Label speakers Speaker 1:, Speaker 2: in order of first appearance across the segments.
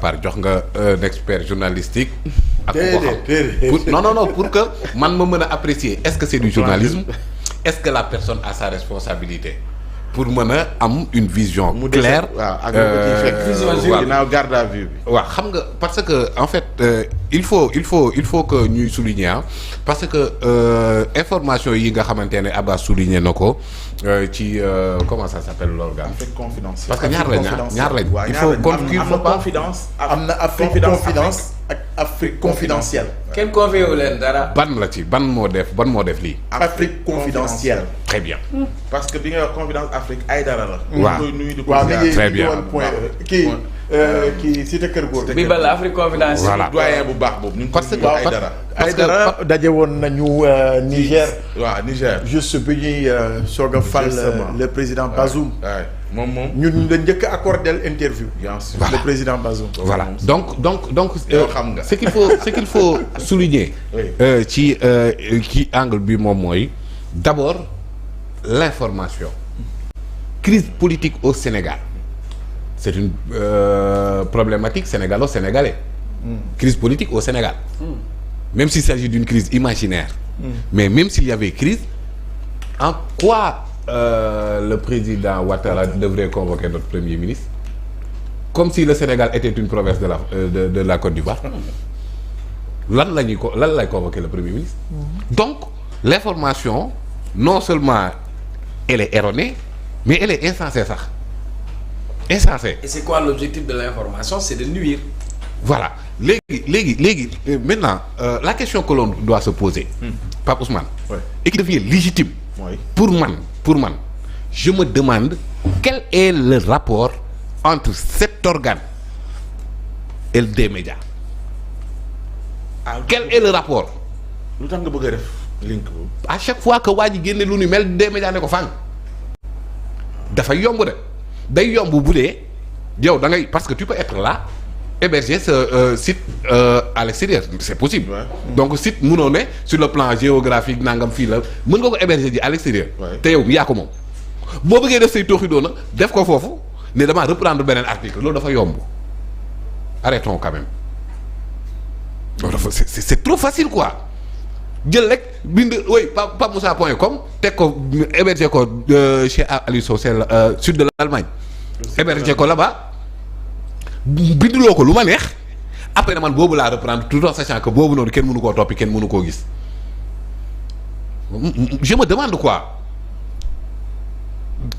Speaker 1: par jox nga un expert journalistique. ak ko xam non pour que man ma mën a apprécier est-ce que c'est du journalisme est-ce que la personne a sa responsabilité pour mën a am une vision claire.
Speaker 2: waaw ak vision ginnaaw garde à vue bi.
Speaker 1: waaw xam nga parce que en fait il faut que ñuy souligner parce que information yi nga xamante ne Abbas souligner na ko ci comment ça s'appelle l'organe.
Speaker 2: Afrique confidentielle.
Speaker 1: parce que ñaar lañ. il faut
Speaker 2: am na Afrique confidence ak Afrique confidentielle.
Speaker 3: kenn confié wu leen dara.
Speaker 1: ban moo def lii.
Speaker 2: Afrique confidentielle.
Speaker 1: très bien.
Speaker 2: parce que bi nga wax confidence Afrique ay dara la.
Speaker 1: waaw très bien
Speaker 2: kii cité Kër Góor.
Speaker 3: bi bala Afrique confidentielle.
Speaker 1: voilà
Speaker 2: doyen bu baax boobu.
Speaker 1: parce que
Speaker 4: ay dara daje woon nañu Niger.
Speaker 2: waaw Niger.
Speaker 4: juste bi ñuy soog a fal le président Bazoum.
Speaker 2: moom
Speaker 4: ñun la njëkk a accordé interview.
Speaker 2: bien sûr
Speaker 4: le président Bazoum.
Speaker 1: voilà donc
Speaker 2: xam nga
Speaker 1: ce qu'il faut souligner. ci angle bi moom mooy d'abord l'information. Crise politique au Sénégal. C'est une problématique sénégalo-sénégalais. Crise politique au Sénégal. Même s'il s'agit d'une crise imaginaire. Mais même s'il y avait crise, en quoi le président Ouattara devrait convoquer notre Premier ministre? Comme si le Sénégal était une province de la Côte d'Ivoire. Lan lay convoquer le Premier ministre? Donc, l'information, non seulement elle est erronée, mais elle est insensée sax. Insensé.
Speaker 3: Et c'est quoi l'objectif de l'information? C'est de nuire.
Speaker 1: Voilà léegi maintenant la question que l'on doit se poser. Pape Ousmane. Et qui devient légitime. Pour man je me demande quel est le rapport entre cet organe et des médias. Quel est le rapport?
Speaker 2: lu tax nga bëgg a def link boobu.
Speaker 1: À chaque fois que waa ji génne lu ni mel des médias ne ko fang dafay yomb de. day yomb bu dee yow da ngay parce que tu peux être là héberger ce site à l'extérieur c'est possible. Donc site mënoo ne sur le plan géographique nangam fii la mën nga ko héberger ji à l'extérieur. te yow yaa ko moom. boo bëggee def say tooxi doona def ko foofu ne damaa reprendre beneen article loolu dafa yomb arrêtons quand même loolu dafa c'est trop facile quoi jël rek bind papemoussa.com teg ko héberger ko chez Aliou Sow c'est sud de l'Allemagne. héberger ko là-bas binduloo ko lu ma neex après man boobu laa reprendre tout en sachant que boobu noonu kenn mënu koo toppi kenn mënu koo gis je me demande quoi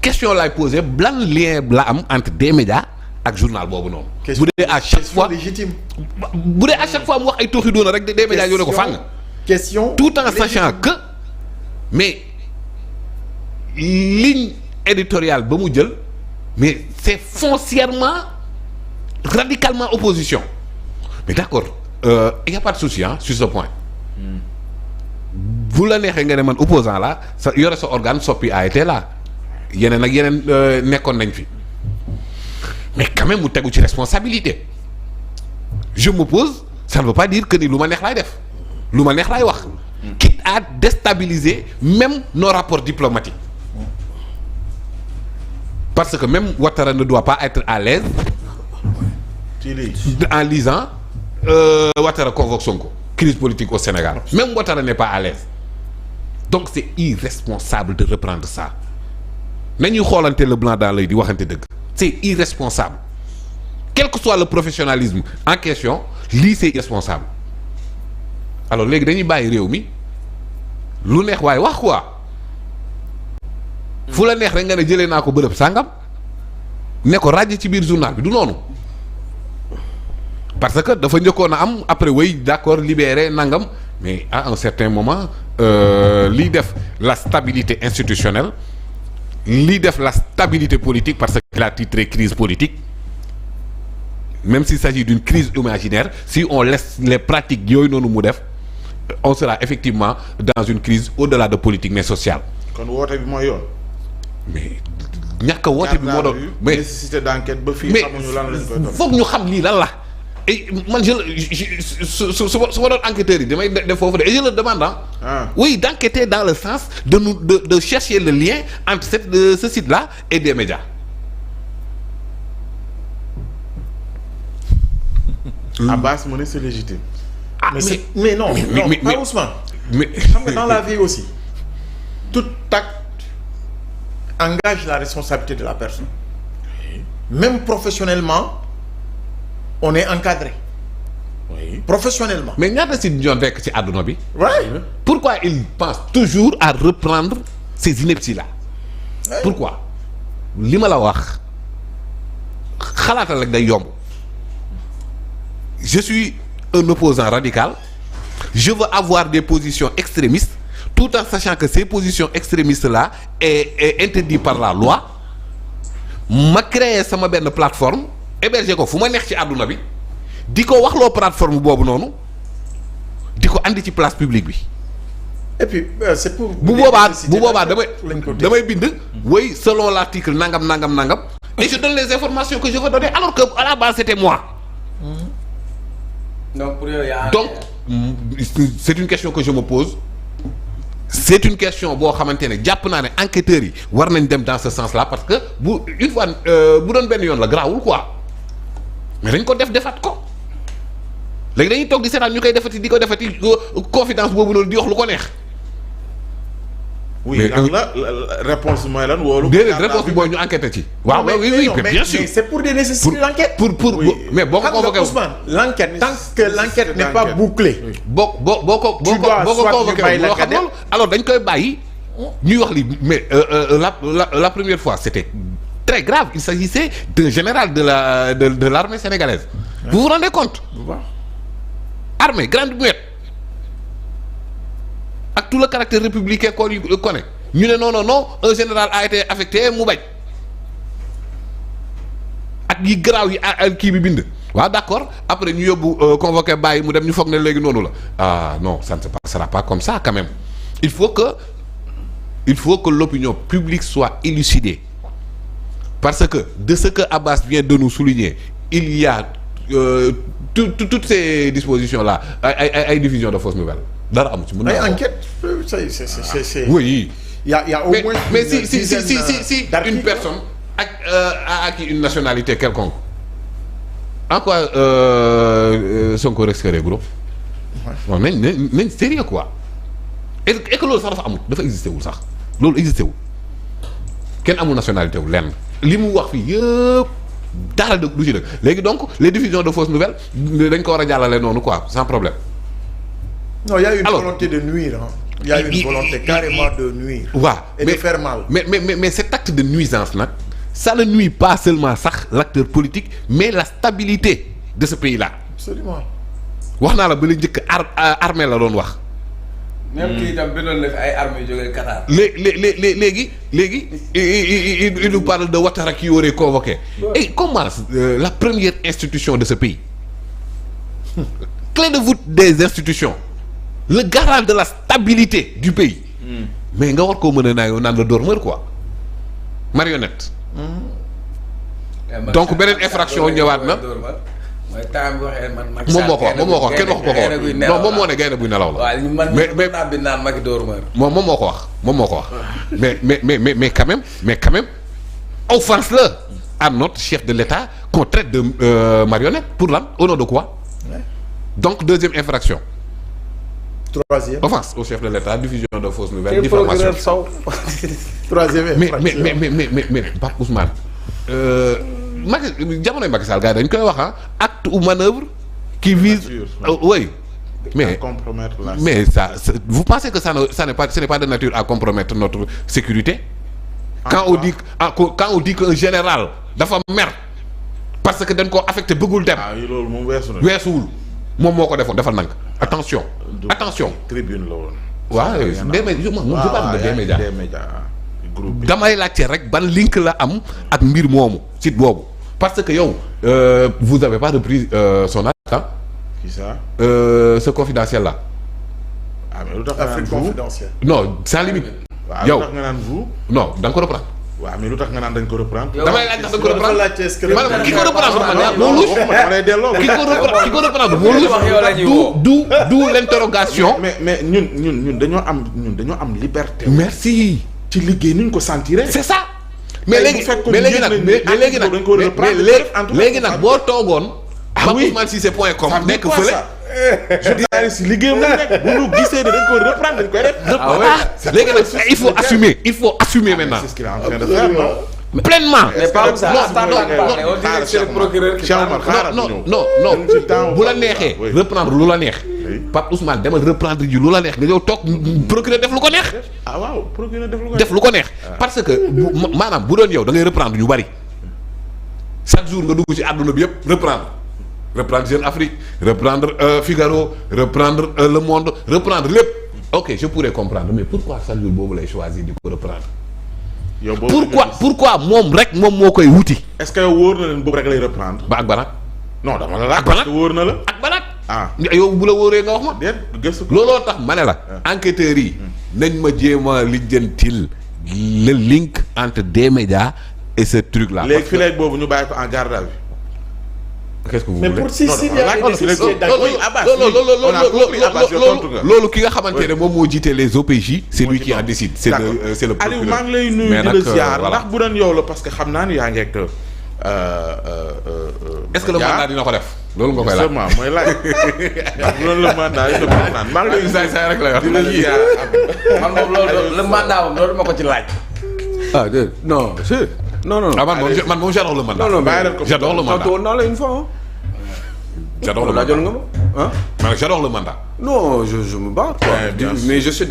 Speaker 1: question laay poser ban lien la am entre des médias ak journal boobu noonu. bu dee à chaque fois
Speaker 4: légitime.
Speaker 1: bu dee à chaque fois mu wax ay tooxi doona rek des médias yoo ne ko fàng.
Speaker 4: question
Speaker 1: tout en sachant que mais ligne éditoriale ba mu jël mais c'est foncièrement radicalement opposition mais d'accord il y a pas de souci sur ce point bu la neexee nga ne man opposant la sa yore sa organe soppi a été là yeneen ak yeneen nekkoon nañ fi mais quand même mu tegu ci responsabilité je me pose ça ne veut pas dire que ni lu ma neex laay def lu ma neex laay wax quitte à déstabiliser même nos rapports diplomatiques parce que même Ouattara ne doit pas être à l'aise en lisant Ouattara convoque Sonko crise politique au Sénégal même Ouattara n'est pas à l'aise donc c'est irresponsable de reprendre ça nañuy xoolante le blanc dans l'œil di waxante dëgg c'est irresponsable quel que soit le professionnalisme en question lii c'est irresponsable alors léegi dañuy bàyyi réew mi lu neex waaye wax quoi fu la neex rek nga ne jëlee naa ko bërëb sàngam ne ko ràjj ci biir journal bi du noonu parce que dafa njëkkoon a am après way d'accord libéré nangam mais à un certain moment liy def la stabilité institutionnelle liy def la stabilité politique parce qu'il a titré crise politique même s'il s'agit d'une crise imaginaire si on laisse les pratiques yooyu noonu mu def on sera effectivement dans une crise au-delà de politique mais sociale.
Speaker 2: kon woote bi mooy yoon.
Speaker 1: mais ñàkk a woote bi moo doon mais
Speaker 2: nécessité d'enquête ba fii xamuñu lan lañ koy
Speaker 1: foog ñu xam lii lan la et man su ma doon enquêteurs yi damay def foofu de et je le demande oui d'enquêter dans le sens de chercher le lien entre ce site-là et des médias
Speaker 2: Abbas mu ne c'est légitime.
Speaker 1: Ah,
Speaker 2: mais non pas Ousmane.
Speaker 1: mais
Speaker 2: xam nga dans la vie aussi tout acte engage la responsabilité de la personne. Même professionnellement on est encadré.
Speaker 4: Oui.
Speaker 2: Professionnellement.
Speaker 1: mais ñaata si ñoo nekk ci àdduna bi.
Speaker 2: Ouais.
Speaker 1: Pourquoi il pense toujours à reprendre ces inepties là.
Speaker 2: Ouais.
Speaker 1: Pourquoi li ma la wax xalaatal rek day yomb. Je suis un opposant radical. Je veux avoir des positions extrémistes tout en sachant que ces positions extrémistes là est interdit par la loi. Ma créer sama benn plateforme héberger ko fu ma neex ci àdduna bi di ko waxloo plateforme boobu noonu di ko andi ci place publique bi.
Speaker 2: Et puis c'est pour.
Speaker 1: bu boobaa damay bind. oui selon l'article nangam. et je donne les informations que je veux donner alors que à la base c'était moi.
Speaker 3: donc pour yow yaa.
Speaker 1: donc c'est une question que je me pose. C'est une question boo xamante ne jàpp naa ne enquêteurs yi war nañ dem dans ce sens-là parce que une fois bu doon benn yoon la garaawul quoi mais dañ ko defaat ko léegi dañuy toog di seetaan ñu koy defati di ko defati confidence boobu noonu di wax lu ko neex.
Speaker 2: oui lan la réponse mooy lan wóolu.
Speaker 1: déedéet réponse bi mooy ñu enquêter ci. waaw oui bien sûr
Speaker 2: mais c'est pour des nécessités d'enquête.
Speaker 1: pour
Speaker 2: oui.
Speaker 1: mais boo ko convoqué
Speaker 2: Ousmane l'enquête tant que l'enquête n'est pas bouclée.
Speaker 1: boo ko convoqué loo xam loolu alors dañ koy bàyyi ñuy wax li mais la première fois c'était très grave il s'agissait d'un général de l'armée sénégalaise. Vous vous rendez compte. Armée grande muette ak tout le caractère républicain qu'on connaît ñu ne non un général a été affecté mu bañ ak yi garaaw yi kii bi bind. waaw d'accord après ñu yóbbu convoqué bàyyi mu dem ñu foog ne léegi noonu la ah non ça ne se passera pas comme ça quand même il faut que l'opinion publique soit élucidée parce que de ce que Abbas vient de nous souligner il y a toutes ces dispositions là ay diffusion de fausses nouvelles dara am ci mën na
Speaker 2: enquête c'est
Speaker 1: oui
Speaker 2: il y a au moins
Speaker 1: mais si une personne a acquis une nationalité quelconque en quoi Sonko risquerait gros non nañ sérieux quoi et que loolu sax dafa amul dafa existé wul sax loolu existé wul kenn amul nationalité wu lenn li mu wax fii yëpp dara du ci dëgg léegi donc les diffusions de fausses nouvelles dañ ko war a jàllale noonu quoi sans problème.
Speaker 2: non il y a une volonté de nuire hein. Il y a une volonté carrément de nuire.
Speaker 1: waaw
Speaker 2: et de faire mal.
Speaker 1: mais cet acte de nuisance nag ça ne nuit pas seulement sax l'acteur politique mais la stabilité de ce pays-là.
Speaker 2: Absolument.
Speaker 1: wax naa la ba la njëkk armée la doon wax.
Speaker 3: même kii itam bindoon na fi ay armes yu jógee Qatar.
Speaker 1: léegi il nous parle de Ouattara qui aurait convoqué. Et comment la première institution de ce pays clé de voûte des institutions le garant de la stabilité du pays. mais nga war koo mën a naayoo naan la dormeur quoi marionnette. donc beneen infraction ñëwaat na.
Speaker 3: mooy temps bi waxee man.
Speaker 1: moom moo ko wax kenn wax ko non moom moo ne gaynde buy nelaw la.
Speaker 3: waaw man mais naa bi naan Macky dormeur.
Speaker 1: moom moo ko wax mais quand même offense la à notre chef de l'État qu'on traite de marionnette pour lan au nom de quoi. Donc deuxième infraction.
Speaker 2: Troisième.
Speaker 1: Offense au chef de l'État, diffusion de fausses nouvelles, diffamation.
Speaker 2: Troisième infraction.
Speaker 1: Mais Pape Ousmane jamonoy Macky Sall gars yi dañ koy wax acte ou manœuvre qui vise oui mais ça vous pensez que ce n'est pas de nature à compromettre notre sécurité quand on dit qu'un général dafa mer parce que dañ ko affecté bëggul dem
Speaker 2: loolu moom
Speaker 1: weesuwul moom moo ko defoon defal nank attention
Speaker 2: tribune la woon
Speaker 1: waaw des médias je parle de des médias damay laajte rek ban link la am ak mbir moomu site boobu parce que yow vous avez pas repris son acte
Speaker 2: qui ça
Speaker 1: ce confidentiel là
Speaker 2: mais lu tax nga naan confidentiel
Speaker 1: non sans limite
Speaker 2: yow lu tax nga naan vous
Speaker 1: non da nga ko reprendre
Speaker 2: waaw mais lu tax nga naan dañ ko reprendre
Speaker 1: damay laaj ndax da nga ko reprendre maanaam ki ko reprendre ki ko reprendre moo du l'interrogation
Speaker 2: mais ñun dañoo am liberté
Speaker 1: merci
Speaker 2: ci liggéey ni ñu ko sentiré
Speaker 1: c'est ça mais léegi nag boo toogoon Pape Ousmane Cissé point com nekk fële.
Speaker 4: journaliste liggéeyam la nekk bu ñu gisee ne dañ ko reprendre dañ koy def.
Speaker 1: léegi nag il faut assumer maintenant.
Speaker 4: c'est ce qu'il est en train de faire non.
Speaker 1: pleinement.
Speaker 3: mais pas ça c'est le procureur qui
Speaker 1: non bu la neexee reprendre lu la neex. Pape Ousmane demal reprendre ji lu la neex nga ñëw toog procureur def lu ko neex.
Speaker 4: ah waaw procureur
Speaker 1: def lu ko neex. parce que maanaam bu doon yow da ngay reprendre ñu bari chaque jour nga dugg ci àdduna bi yëpp reprendre Jeune Afrique reprendre Figaro reprendre Le Monde reprendre lépp ok je pourrais comprendre mais pourquoi chaque jour boobu lay choisir di ko reprendre.
Speaker 4: yow boobu
Speaker 1: pourquoi moom moo koy wuti.
Speaker 4: est-ce que wóor na leen boobu rek lay reprendre.
Speaker 1: ba ak Banak.
Speaker 4: non dama la laaj.
Speaker 1: ak Banak
Speaker 4: wóor na la.
Speaker 1: ak Banak.
Speaker 4: ah
Speaker 1: yow bu la wóoree nga wax ma.
Speaker 4: déet gëstu ko.
Speaker 1: looloo tax ma ne la. enquêteurs yi. nañ ma jéem a lijjantil le link entre D-Média et ce truc là.
Speaker 4: léegi fii léegi boobu ñu bàyyi ko en garde à vue.
Speaker 1: qu'est-ce que vous
Speaker 3: mais
Speaker 1: voulez?
Speaker 3: pour si y a des sociétés
Speaker 1: loolu ki nga xamante ne moom moo jiite les OPJ. c'est lui qui en décide. c'est le procureur.
Speaker 4: Aliou maa ngi lay nuyu di la ziar ndax bu doon yow la parce que xam naa ni yaa ngi ak.
Speaker 1: est-ce que le mandat dina ko def. loolu nga koy laaj
Speaker 4: justement mooy laaj ndax bu doon le mandat yi maa ngi lay
Speaker 1: saay saay rek la yor.
Speaker 4: di la ziar
Speaker 3: man moom loolu le mandat moom loolu ma ko ci laaj.
Speaker 5: ah déedéet non c'est non.
Speaker 1: ah man moom j'adore le mandat.
Speaker 5: non
Speaker 1: j'adore le mandat.
Speaker 5: non la une fois.
Speaker 1: j'adore le mandat.
Speaker 5: laajoon nga ma ah.
Speaker 1: man j'adore le mandat.
Speaker 5: non je me bats quoi. mais je sais